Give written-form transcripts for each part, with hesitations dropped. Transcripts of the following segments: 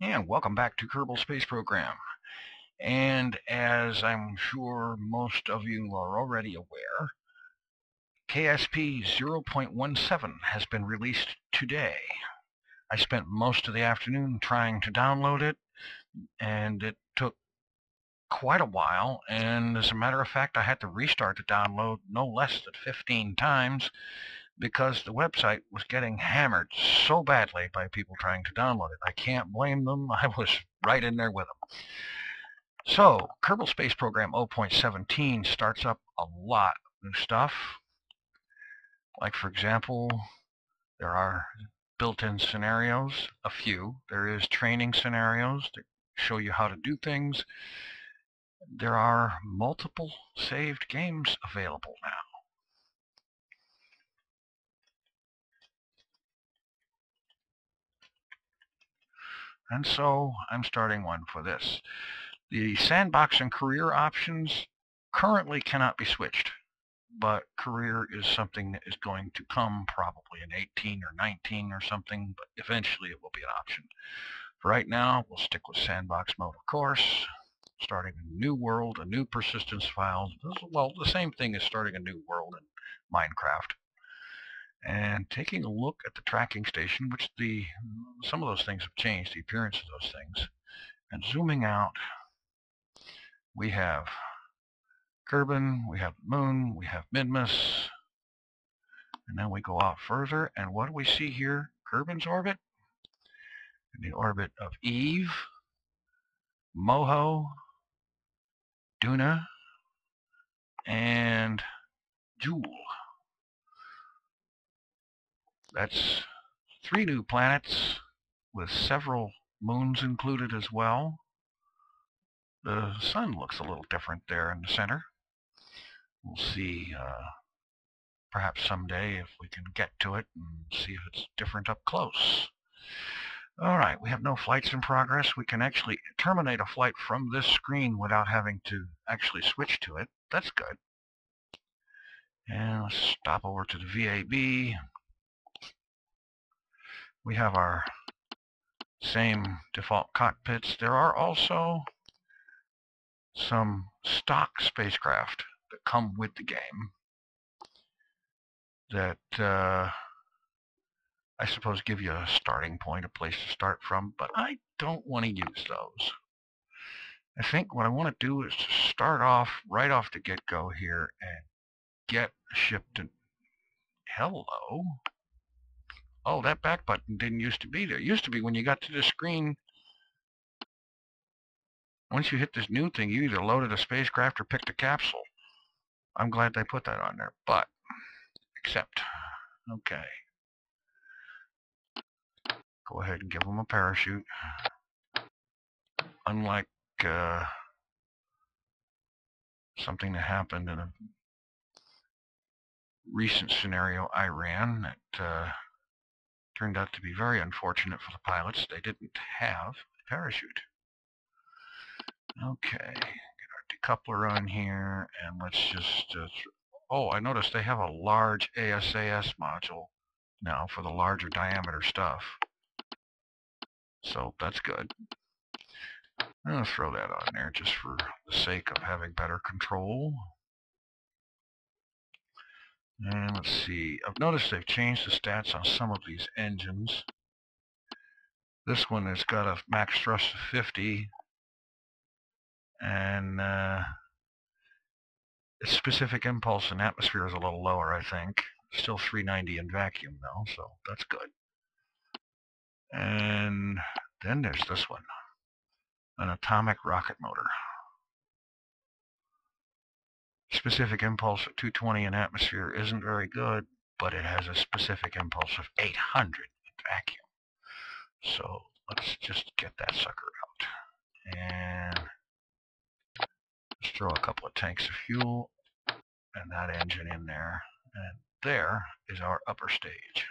And welcome back to Kerbal Space Program. And as I'm sure most of you are already aware, KSP 0.17 has been released today. I spent most of the afternoon trying to download it, and it took quite a while. And as a matter of fact, I had to restart the download no less than 15 times because the website was getting hammered so badly by people trying to download it. I can't blame them. I was right in there with them. So, Kerbal Space Program 0.17 starts up a lot of new stuff. Like, for example, there are built-in scenarios, a few. There is training scenarios that show you how to do things. There are multiple saved games available now. And so I'm starting one for this. The sandbox and career options currently cannot be switched, but career is something that is going to come probably in 18 or 19 or something, but eventually it will be an option. For right now, we'll stick with sandbox mode, of course, starting a new world, a new persistence file. Well, the same thing as starting a new world in Minecraft. And taking a look at the tracking station, which some of those things have changed, the appearance of those things. And zooming out, we have Kerbin, we have Moon, we have Minmus, and then we go out further, and what do we see here? Kerbin's orbit, and the orbit of Eve, Moho, Duna, and Jool. That's 3 new planets with several moons included as well. The sun looks a little different there in the center. We'll see perhaps someday if we can get to it and see if it's different up close. All right, we have no flights in progress. We can actually terminate a flight from this screen without having to actually switch to it. That's good. And let's stop over to the VAB. We have our same default cockpits. There are also some stock spacecraft that come with the game that I suppose give you a starting point, a place to start from, but I don't want to use those. I think what I want to do is to start off right off the get-go here and get a ship to... Hello? Oh, that back button didn't used to be there. It used to be when you got to the screen, once you hit this new thing, you either loaded a spacecraft or picked a capsule. I'm glad they put that on there, but accept. Okay. Go ahead and give them a parachute. Unlike something that happened in a recent scenario I ran that turned out to be very unfortunate for the pilots. They didn't have a parachute. Okay, get our decoupler on here, and let's just... oh, I noticed they have a large ASAS module now for the larger diameter stuff. So that's good. I'm going to throw that on there just for the sake of having better control. And let's see, I've noticed they've changed the stats on some of these engines. This one has got a max thrust of 50, and its specific impulse and atmosphere is a little lower, I think. Still 390 in vacuum though, so that's good. And then there's this one, an atomic rocket motor. Specific impulse of 220 in atmosphere isn't very good, but it has a specific impulse of 800 in vacuum. So let's just get that sucker out. And let's throw a couple of tanks of fuel and that engine in there. And there is our upper stage.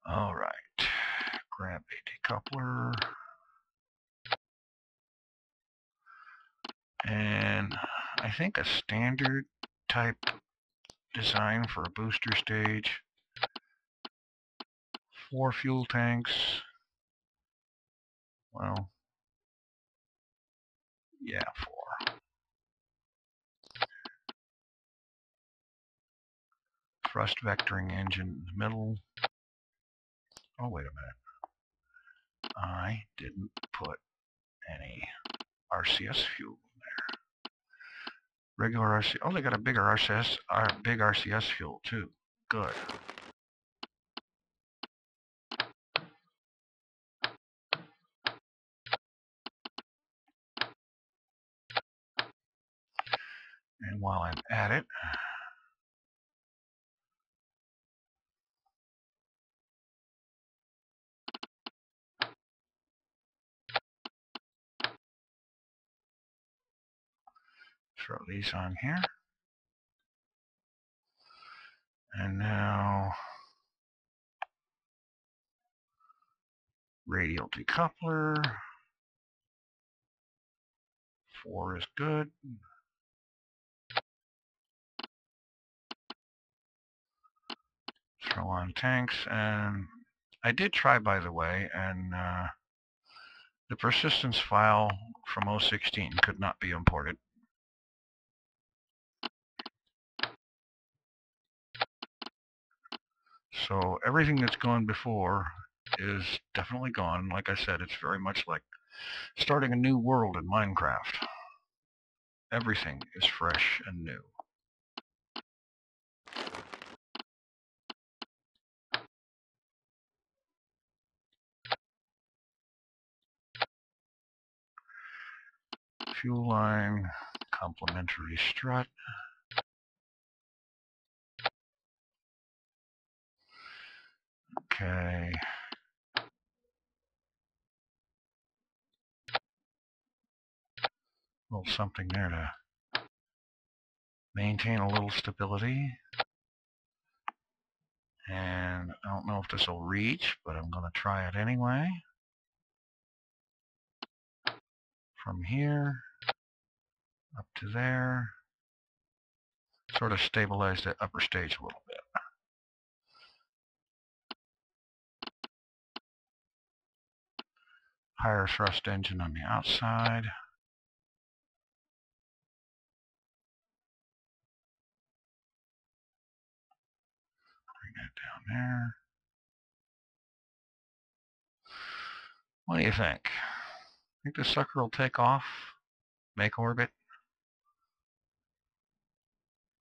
All right, grab a decoupler. And I think a standard type design for a booster stage 4 fuel tanks. Well, yeah, 4. Thrust vectoring engine in the middle. Oh, wait a minute. I didn't put any RCS fuel in there. Regular RCS. Oh, they got a bigger RCS, big RCS fuel too. Good. And while I'm at it, throw these on here. And now radial decoupler. 4 is good. Throw on tanks, and I did try, by the way, and the persistence file from 016 could not be imported. So everything that's gone before is definitely gone. Like I said, it's very much like starting a new world in Minecraft. Everything is fresh and new. Fuel line, complementary strut. Okay. A little something there to maintain a little stability. And I don't know if this will reach, but I'm going to try it anyway. From here up to there. Sort of stabilize the upper stage a little bit. Higher thrust engine on the outside. Bring that down there. What do you think? Think this sucker will take off? Make orbit?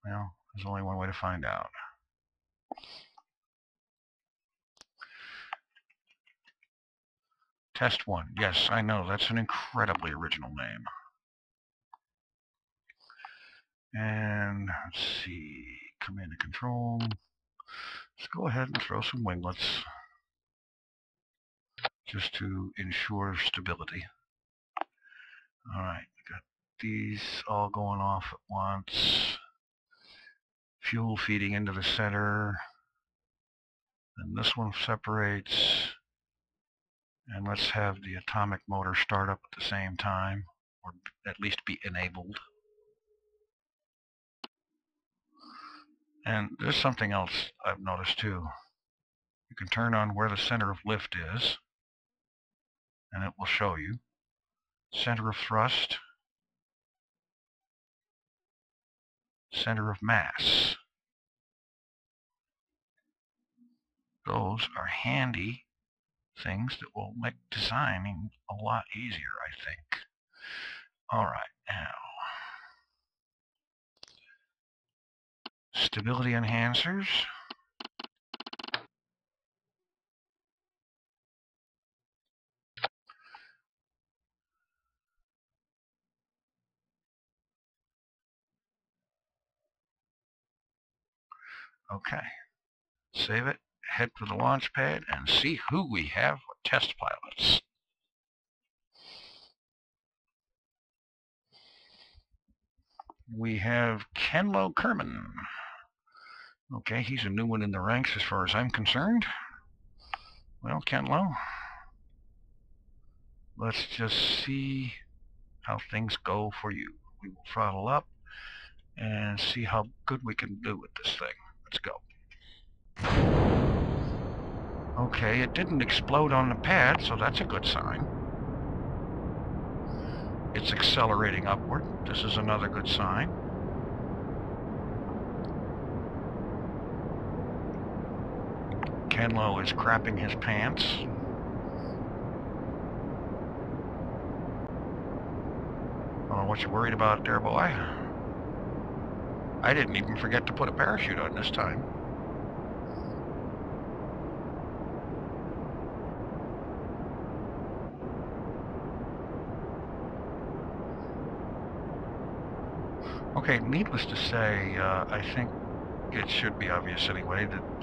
Well, there's only one way to find out. Test 1. Yes, I know. That's an incredibly original name. And let's see. Command and control. Let's go ahead and throw some winglets just to ensure stability. Alright, got these all going off at once. Fuel feeding into the center. And this one separates. And let's have the atomic motor start up at the same time, or at least be enabled. And there's something else I've noticed too. You can turn on where the center of lift is, and it will show you. Center of thrust, center of mass. Those are handy things that will make designing a lot easier, I think. All right, now. Stability enhancers. Okay. Save it, head for the launch pad, and see who we have for test pilots. We have Kenlo Kerman. Okay, he's a new one in the ranks as far as I'm concerned. Well, Kenlo, let's just see how things go for you. We will throttle up and see how good we can do with this thing. Let's go. Okay, it didn't explode on the pad, so that's a good sign. It's accelerating upward. This is another good sign. Kenlo is crapping his pants. I don't know what you're worried about there, boy. I didn't even forget to put a parachute on this time. Okay, needless to say, I think it should be obvious anyway that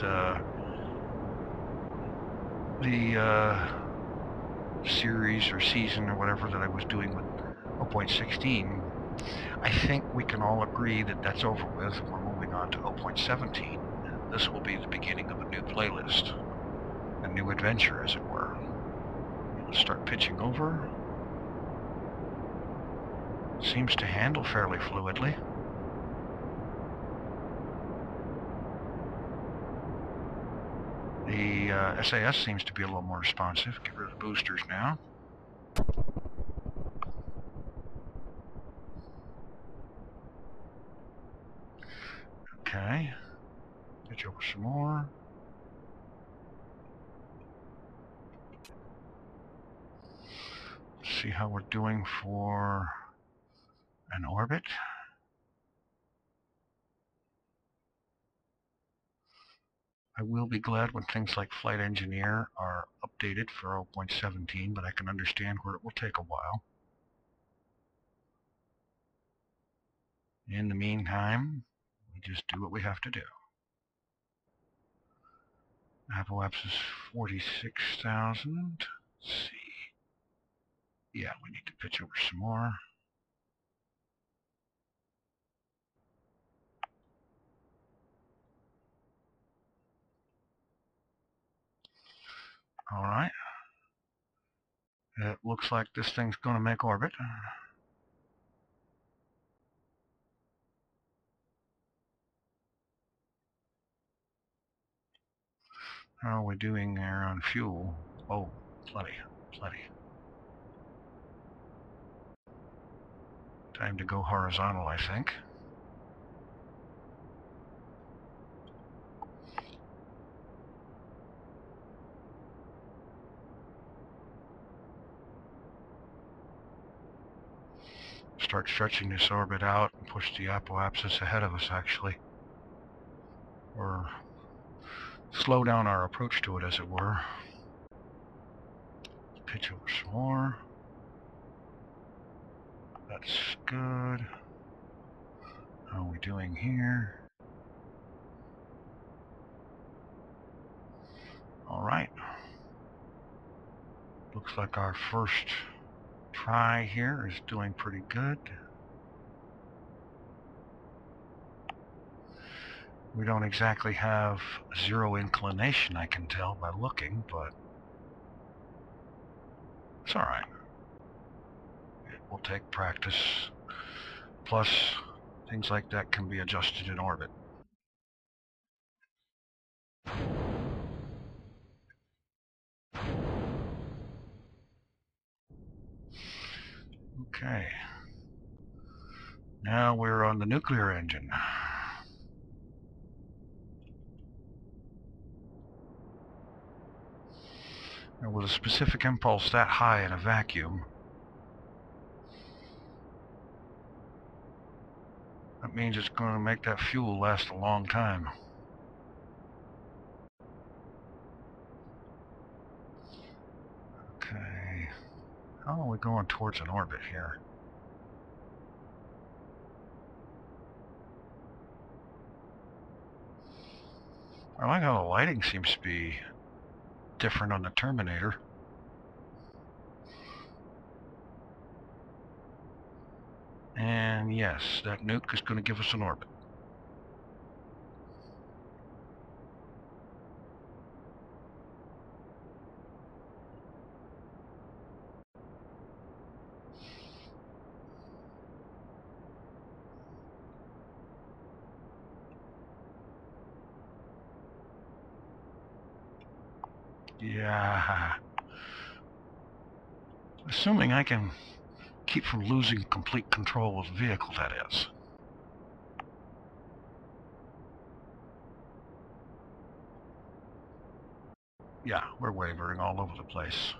the series or season or whatever that I was doing with 0.16, I think we can all agree that that's over with. We're moving on to 0.17. This will be the beginning of a new playlist, a new adventure, as it were. Let's start pitching over. Seems to handle fairly fluidly. The SAS seems to be a little more responsive. Get rid of the boosters now. Okay. Pitch over some more. Let's see how we're doing for an orbit. I will be glad when things like Flight Engineer are updated for 0.17, but I can understand where it will take a while. In the meantime, we just do what we have to do. Apoapsis is 46,000. Let's see. Yeah, we need to pitch over some more. All right. It looks like this thing's going to make orbit. How are we doing there on fuel? Oh, plenty. Time to go horizontal, I think. Start stretching this orbit out and push the apoapsis ahead of us, actually. Or slow down our approach to it, as it were. Pitch over some more. That's good. How are we doing here? All right. Looks like our first try here is doing pretty good. We don't exactly have zero inclination, I can tell by looking, but it's all right. It will take practice. Plus, things like that can be adjusted in orbit. Okay. Now we're on the nuclear engine. And with a specific impulse that high in a vacuum, that means it's going to make that fuel last a long time. Okay. How are we going towards an orbit here? I like how the lighting seems to be different on the Terminator. And yes, that nuke is going to give us an orbit. Yeah. Assuming I can keep from losing complete control of the vehicle, that is. Yeah, we're wavering all over the place.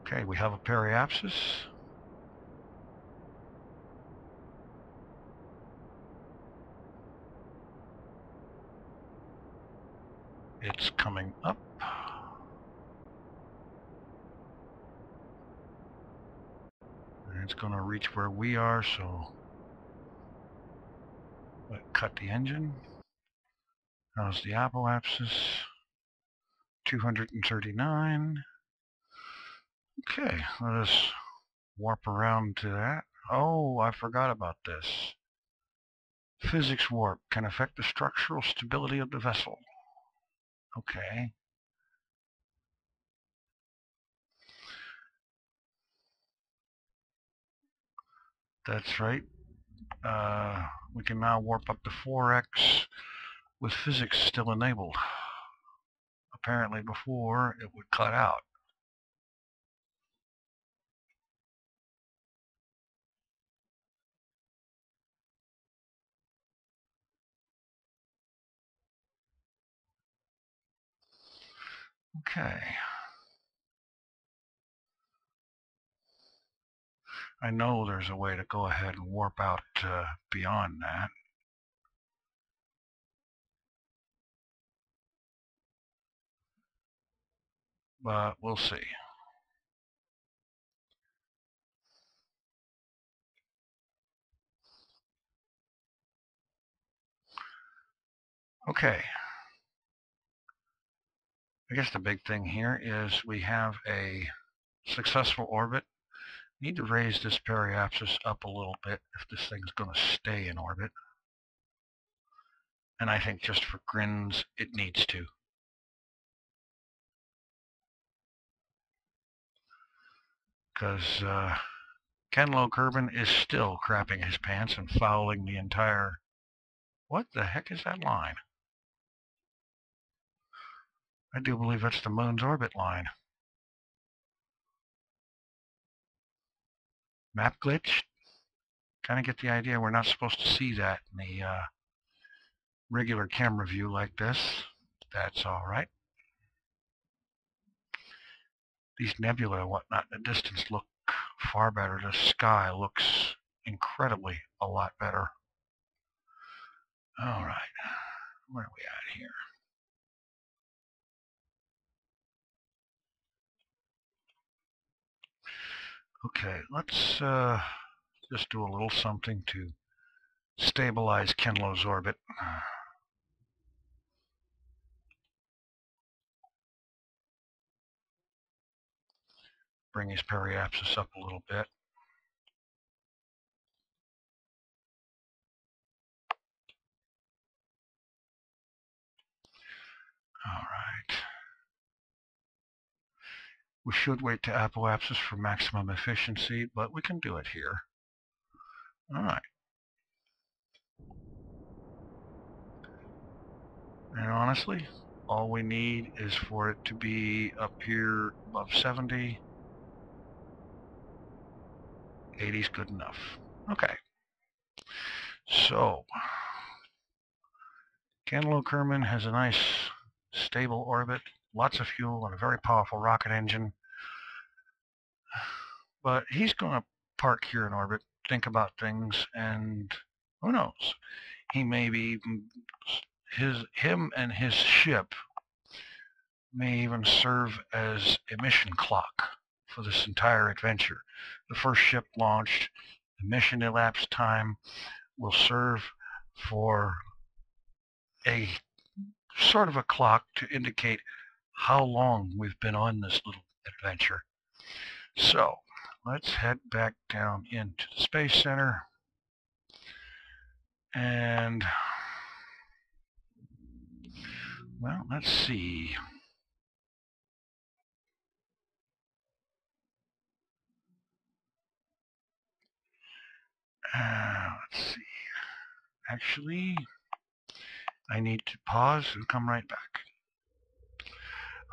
Okay, we have a periapsis. It's coming up. And it's going to reach where we are, so cut the engine. How's the apoapsis? 239. Okay, let us warp around to that. Oh, I forgot about this. Physics warp can affect the structural stability of the vessel. Okay. That's right. We can now warp up to 4x with physics still enabled. Apparently before it would cut out. Okay. I know there's a way to go ahead and warp out beyond that. But we'll see. Okay. I guess the big thing here is we have a successful orbit. Need to raise this periapsis up a little bit if this thing's going to stay in orbit. And I think just for grins, it needs to. Because Kerbal is still crapping his pants and fouling the entire... What the heck is that line? I do believe that's the moon's orbit line. Map glitch? Kind of get the idea we're not supposed to see that in the regular camera view like this. That's all right. These nebula and whatnot in the distance look far better. The sky looks incredibly a lot better. All right, where are we at here? Okay, let's just do a little something to stabilize Kenlo's orbit. Bring his periapsis up a little bit. All right. We should wait to apoapsis for maximum efficiency, but we can do it here. All right. And honestly, all we need is for it to be up here above 70. 80 is good enough. Okay. So, Kerbal has a nice stable orbit, lots of fuel, and a very powerful rocket engine. But he's going to park here in orbit, think about things, and who knows? He may be him and his ship may even serve as a mission clock for this entire adventure. The first ship launched, the mission elapsed time will serve for a sort of a clock to indicate how long we've been on this little adventure. So let's head back down into the Space Center and, well, let's see. Let's see. Actually, I need to pause and come right back.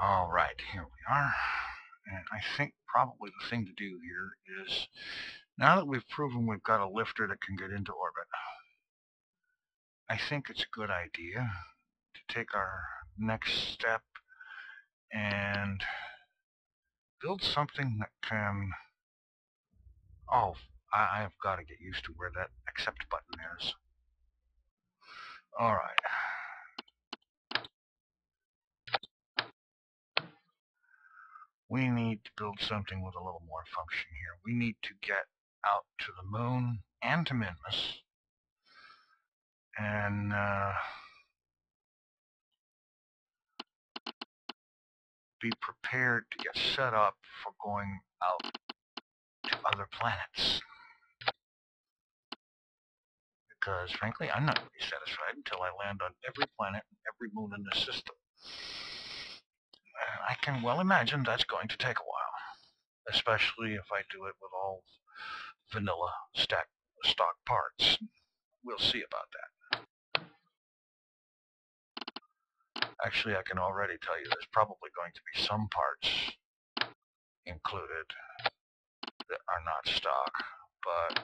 All right, here we are. And I think probably the thing to do here is, now that we've proven we've got a lifter that can get into orbit, I think it's a good idea to take our next step and build something that can... Oh, I've got to get used to where that accept button is. All right. We need to build something with a little more function here. We need to get out to the moon and to Minmus and be prepared to get set up for going out to other planets. Because frankly, I'm not going to be satisfied until I land on every planet and every moon in the system. I can well imagine that's going to take a while, especially if I do it with all vanilla stock parts. We'll see about that. Actually, I can already tell you there's probably going to be some parts included that are not stock, but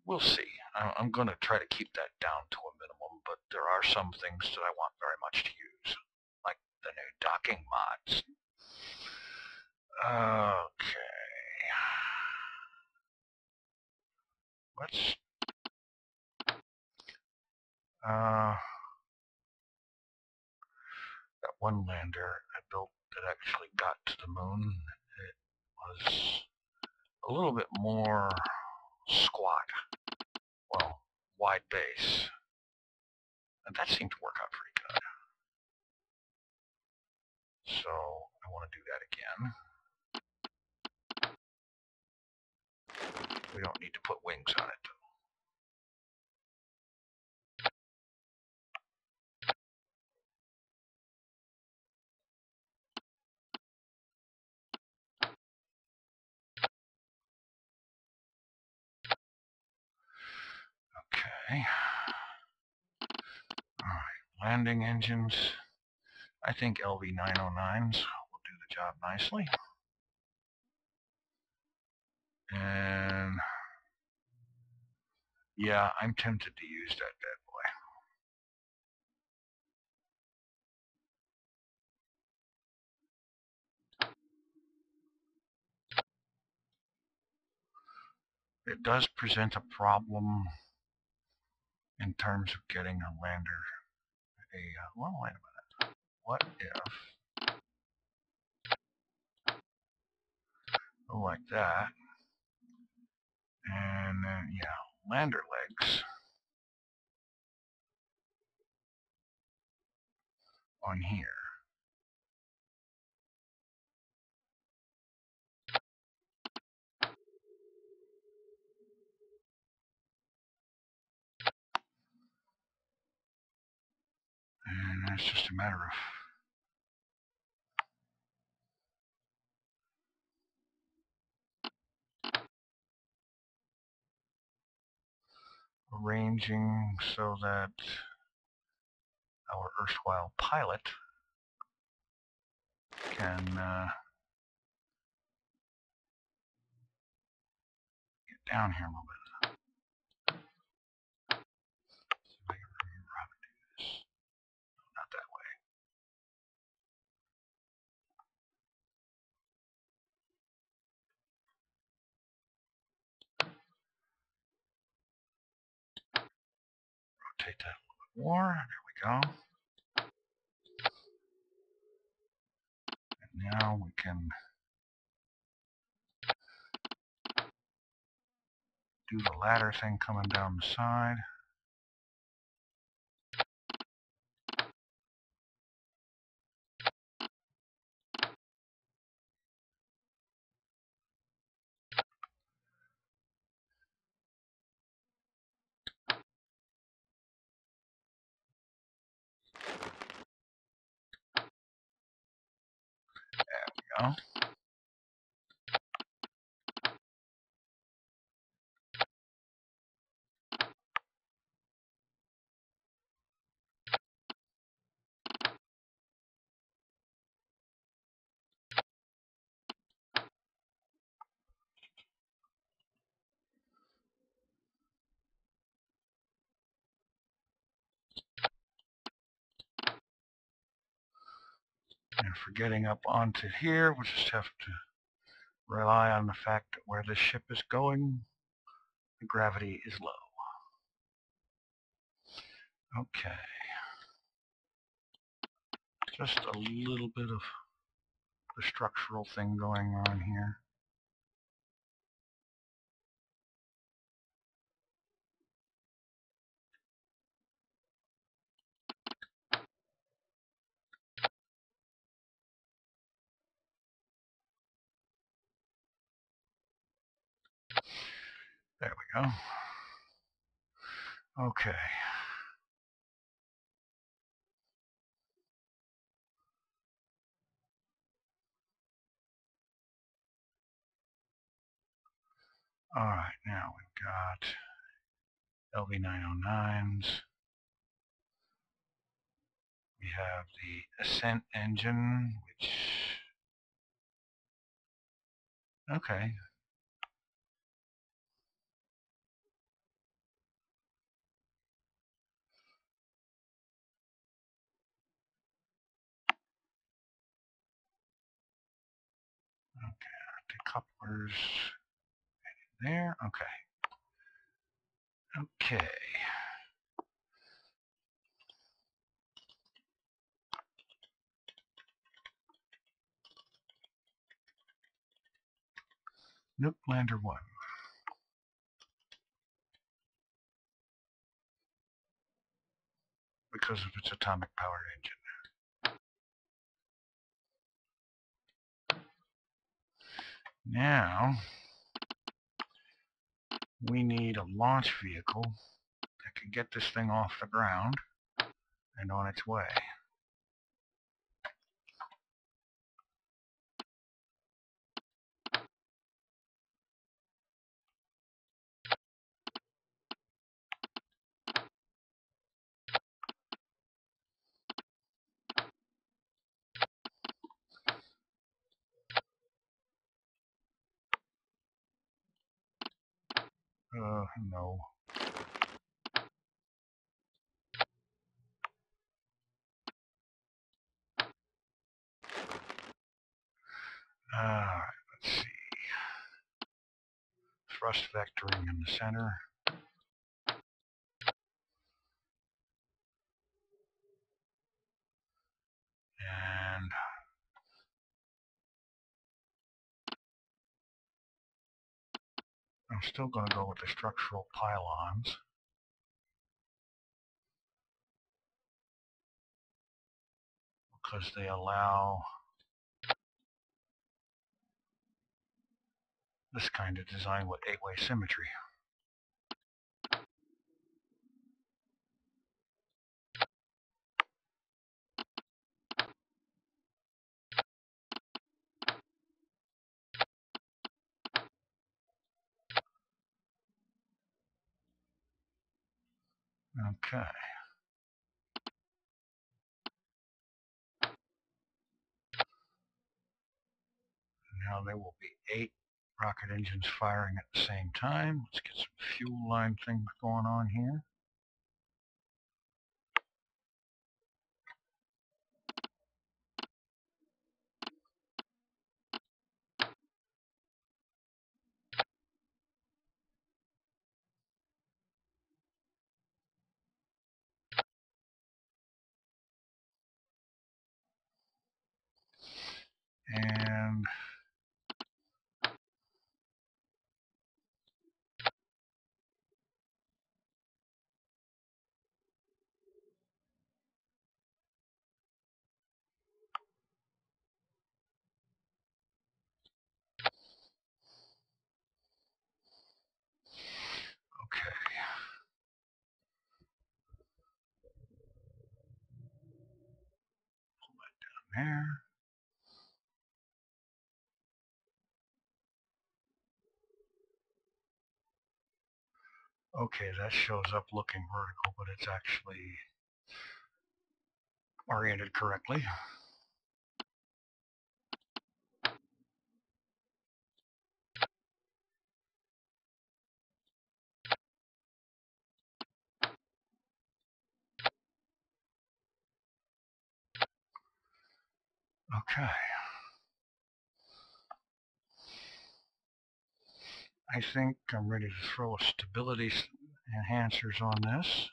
we'll see. I'm going to try to keep that down to a minimum, but there are some things that I want very much to use, like the new docking mods. Okay. Let's... that one lander I built that actually got to the moon, it was a little bit more squat. Well, wide base. And that seemed to work out pretty good. So I want to do that again. We don't need to put wings on it, though. Okay. Alright, landing engines. I think LV909s will do the job nicely. And yeah, I'm tempted to use that bad boy. It does present a problem in terms of getting a lander. Well, wait a minute. What if, like that, and then, yeah, lander legs on here. And it's just a matter of arranging so that our erstwhile pilot can get down here a little bit. See if I can remember how to do this. Not that way. Rotate that a little bit more. There we go. And now we can do the ladder thing coming down the side. There we go. And for getting up onto here, we'll just have to rely on the fact that where this ship is going, the gravity is low. Okay. Just a little bit of the structural thing going on here. There we go. Okay. All right, now we've got LV909s. We have the Ascent engine, which, okay. Okay, the couplers there, okay. Okay. Nope, Lander 1. Because of its atomic powered engine. Now, we need a launch vehicle that can get this thing off the ground and on its way. No. Alright, let's see. Thrust vectoring in the center. And I'm still going to go with the structural pylons. Because they allow this kind of design with 8-way symmetry. Okay. Now there will be 8 rocket engines firing at the same time. Let's get some fuel line things going on here. And okay. Pull that down there. Okay, that shows up looking vertical, but it's actually oriented correctly. Okay. I think I'm ready to throw a stability enhancers on this.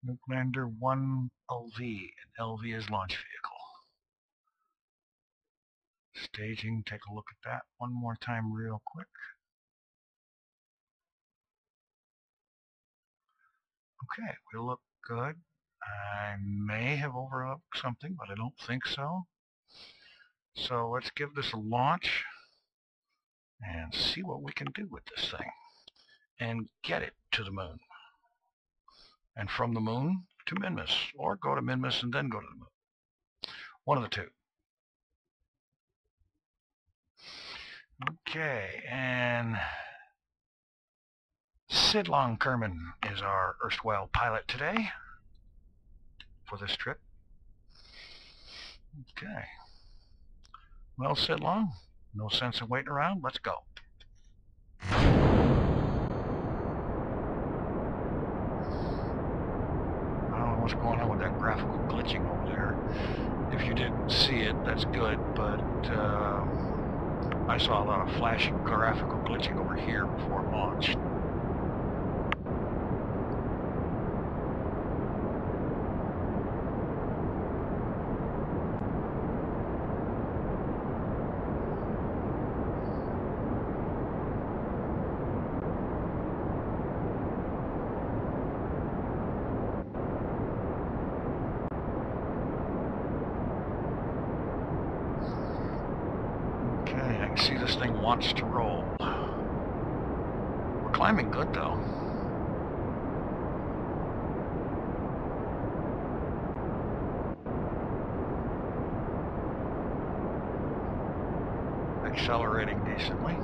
Nuke Lander 1 LV, and LV is launch vehicle. Staging, take a look at that one more time real quick. Okay, we look good. I may have overlooked something, but I don't think so. So let's give this a launch and see what we can do with this thing and get it to the moon. And from the moon to Minmus, or go to Minmus and then go to the moon. One of the two. Okay, and Sid Long Kerman is our erstwhile pilot today for this trip. Okay. Well, Sid Long, no sense in waiting around. Let's go. I don't know what's going on with that graphical glitching over there. If you didn't see it, that's good, but I saw a lot of flashing graphical glitching over here before launch. Okay, I can see this thing wants to roll. We're climbing good though. Accelerating decently.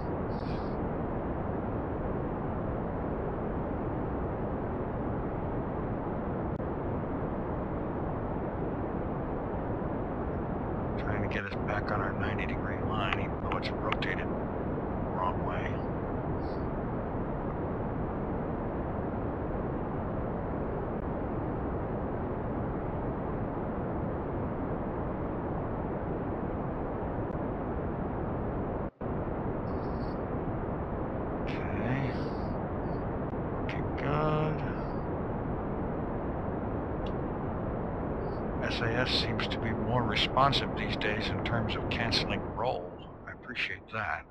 Trying to get us back on our 90-degree line, even though it's rotated the wrong way. Okay. Looking good. SAS seems to be more responsive these days in terms of canceling roll. I appreciate that.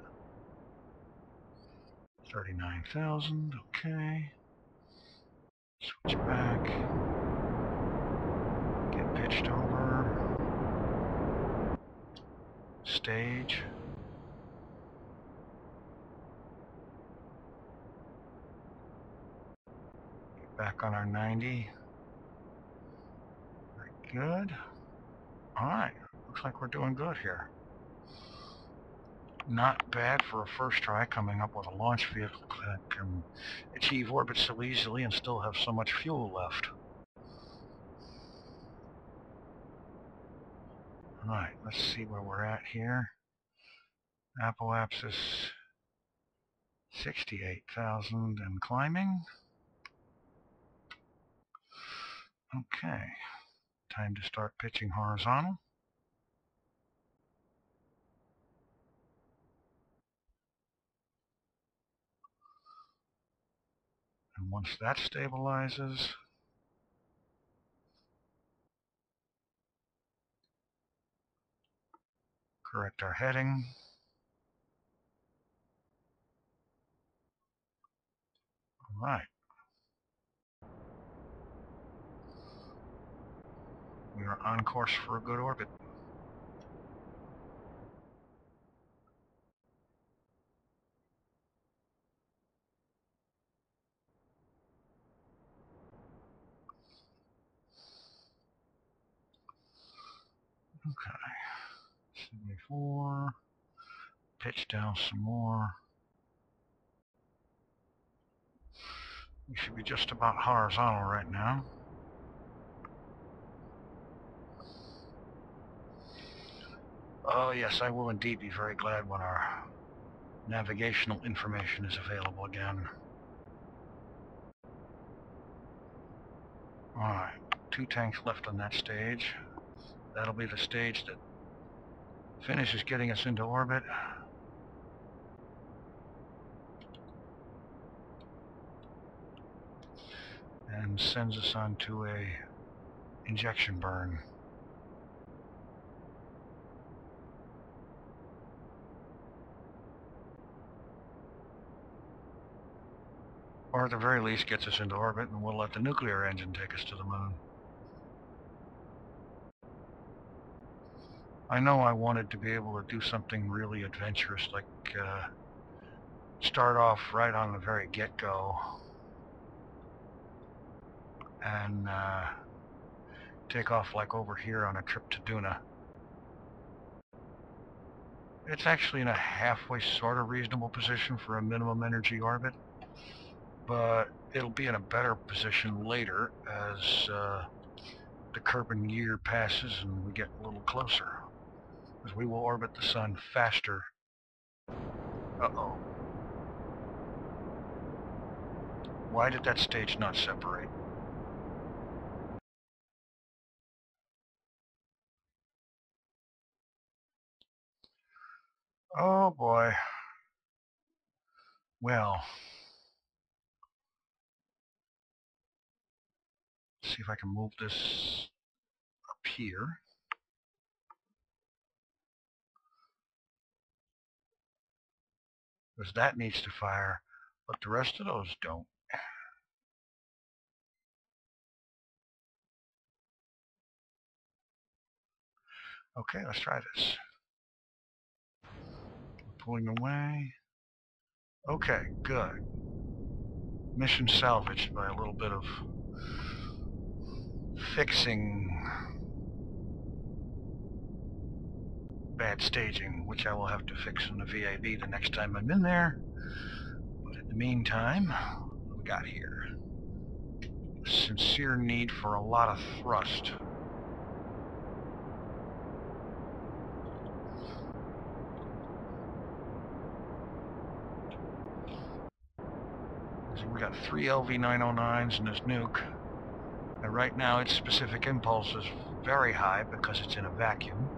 39,000, okay. Switch back. Get pitched over. Stage. Get back on our 90. Very good. Alright, looks like we're doing good here. Not bad for a first try, coming up with a launch vehicle that can achieve orbit so easily and still have so much fuel left. Alright, let's see where we're at here. Apoapsis 68,000 and climbing. Okay, time to start pitching horizontal. And once that stabilizes, correct our heading. All right. We are on course for a good orbit. Okay. 74. Pitch down some more. We should be just about horizontal right now. Oh yes, I will indeed be very glad when our navigational information is available again. Alright, 2 tanks left on that stage. That'll be the stage that finishes getting us into orbit. And sends us onto a injection burn. Or at the very least gets us into orbit, and we'll let the nuclear engine take us to the moon. I know I wanted to be able to do something really adventurous, like start off right on the very get-go and take off like over here on a trip to Duna. It's actually in a halfway sort of reasonable position for a minimum energy orbit, but it'll be in a better position later as the Kerbal year passes and we get a little closer, because we will orbit the sun faster. Uh-oh. Why did that stage not separate? Oh boy. Well, let's see if I can move this up here. Because that needs to fire, but the rest of those don't. Okay, let's try this. Pulling away. Okay, good. Mission salvaged by a little bit of fixing bad staging, which I will have to fix in the VAB the next time I'm in there. But in the meantime, what we got here? Sincere need for a lot of thrust. We got 3 LV-909s in this nuke, and right now its specific impulse is very high because it's in a vacuum.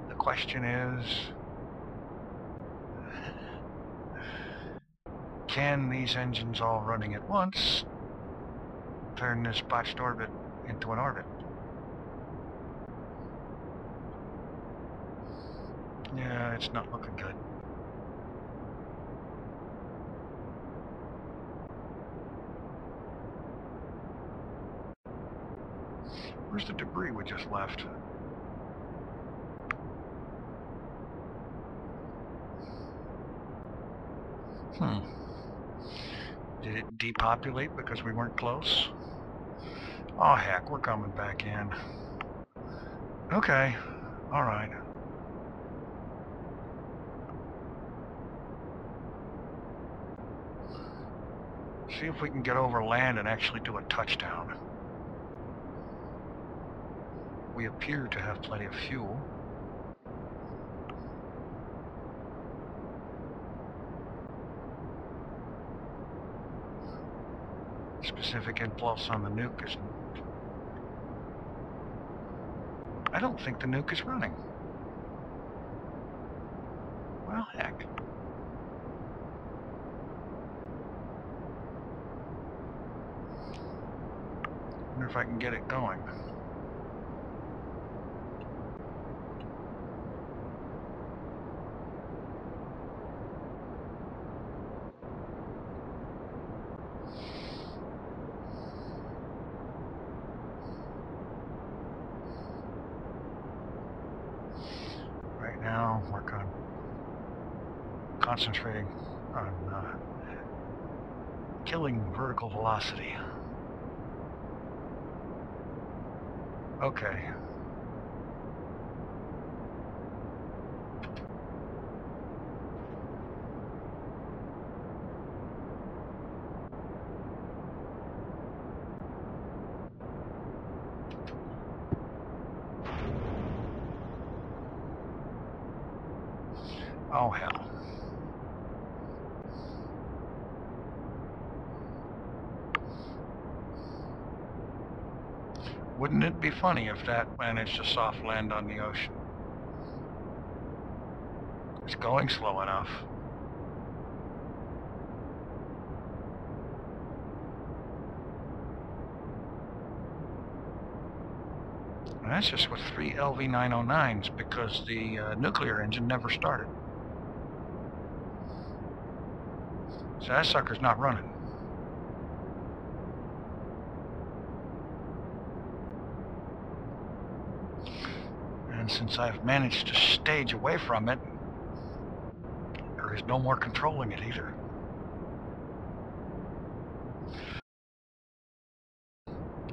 The question is, can these engines all running at once turn this botched orbit into an orbit? Yeah, it's not looking good. Where's the debris we just left? Did it depopulate because we weren't close? Oh heck, we're coming back in. Okay, alright. See if we can get over land and actually do a touchdown. We appear to have plenty of fuel. Specific impulse on the nuke is... I don't think the nuke is running. Well, heck. Wonder if I can get it going. Right now, work on concentrating on killing vertical velocity. Okay. Oh, hell. Wouldn't it be funny if that managed to soft land on the ocean? It's going slow enough. And that's just with 3 LV909s because the nuclear engine never started. So that sucker's not running. And since I've managed to stage away from it, there is no more controlling it either.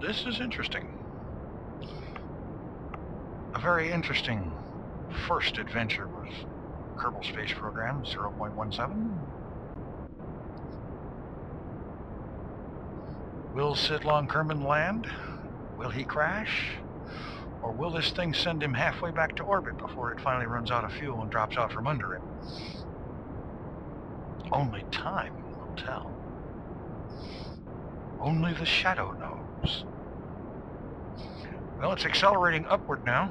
This is interesting. A very interesting first adventure with Kerbal Space Program 0.17. Will Sid Long Kerman land? Will he crash? Or will this thing send him halfway back to orbit before it finally runs out of fuel and drops out from under it? Only time will tell. Only the shadow knows. Well, it's accelerating upward now.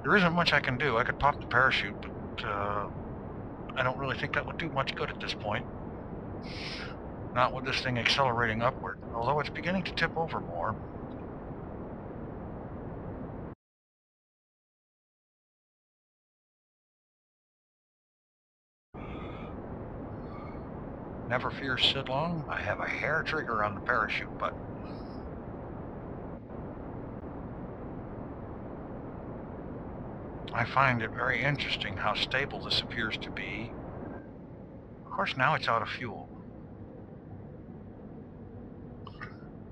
There isn't much I can do. I could pop the parachute, but I don't really think that would do much good at this point. Not with this thing accelerating upward, although it's beginning to tip over more. Never fear, Sid Long. I have a hair trigger on the parachute button. I find it very interesting how stable this appears to be. Of course, now it's out of fuel.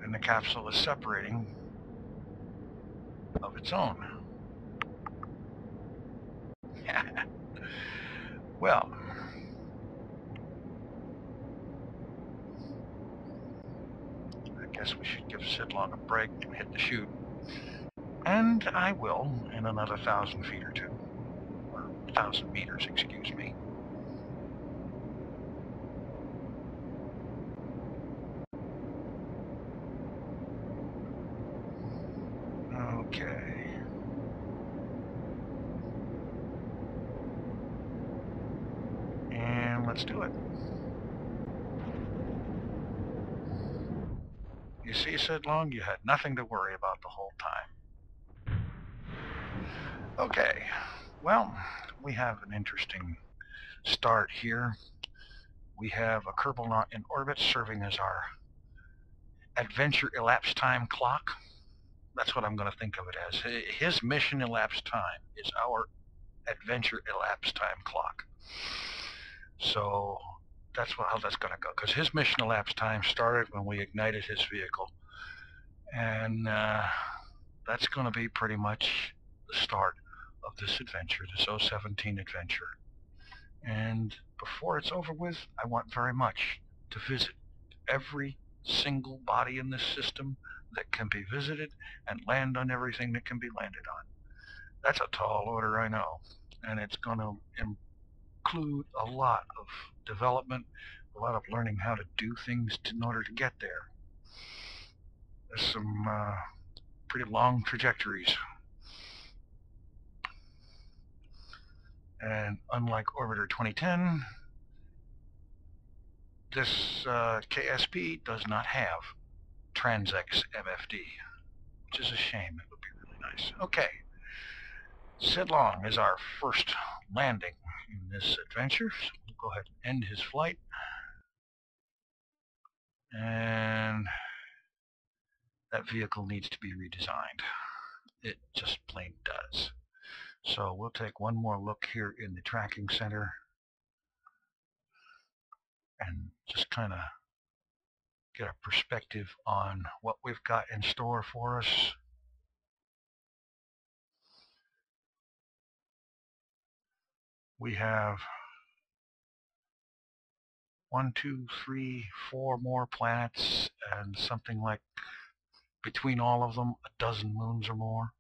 And the capsule is separating of its own. Well, I guess we should give Sid Long a break and hit the chute. And I will in another 1,000 feet or two. Or 1,000 meters, excuse me. Okay. And let's do it. You see, Sid Long, you had nothing to worry about the whole time. Okay. Well, we have an interesting start here. We have a Kerbal in orbit serving as our adventure elapsed time clock. That's what I'm going to think of it as. His mission elapsed time is our adventure elapsed time clock. So that's how that's going to go, because his mission elapsed time started when we ignited his vehicle. And that's going to be pretty much the start of this adventure, this 017 adventure. And before it's over with, I want very much to visit every single body in this system that can be visited and land on everything that can be landed on. That's a tall order, I know, and it's going to include a lot of development, a lot of learning how to do things in order to get there. There's some pretty long trajectories. And unlike Orbiter 2010, this KSP does not have Transx MFD, which is a shame. It would be really nice. Okay. Sid Long is our first landing in this adventure, so we'll go ahead and end his flight. And that vehicle needs to be redesigned. It just plain does. So we'll take one more look here in the tracking center and just kind of get a perspective on what we've got in store for us. We have 1, 2, 3, 4 more planets and something like between all of them a dozen moons or more.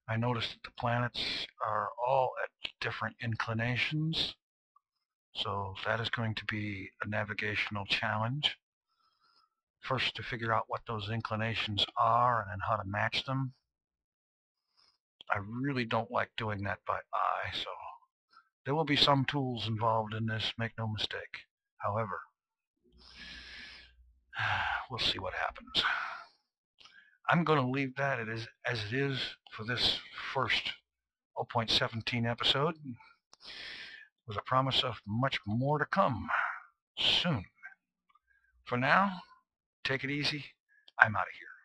I noticed that the planets are all at different inclinations, so that is going to be a navigational challenge. First, to figure out what those inclinations are and then how to match them. I really don't like doing that by eye, so there will be some tools involved in this, make no mistake. However, we'll see what happens. I'm going to leave that as it is for this first 0.17 episode, with a promise of much more to come soon. For now, take it easy. I'm out of here.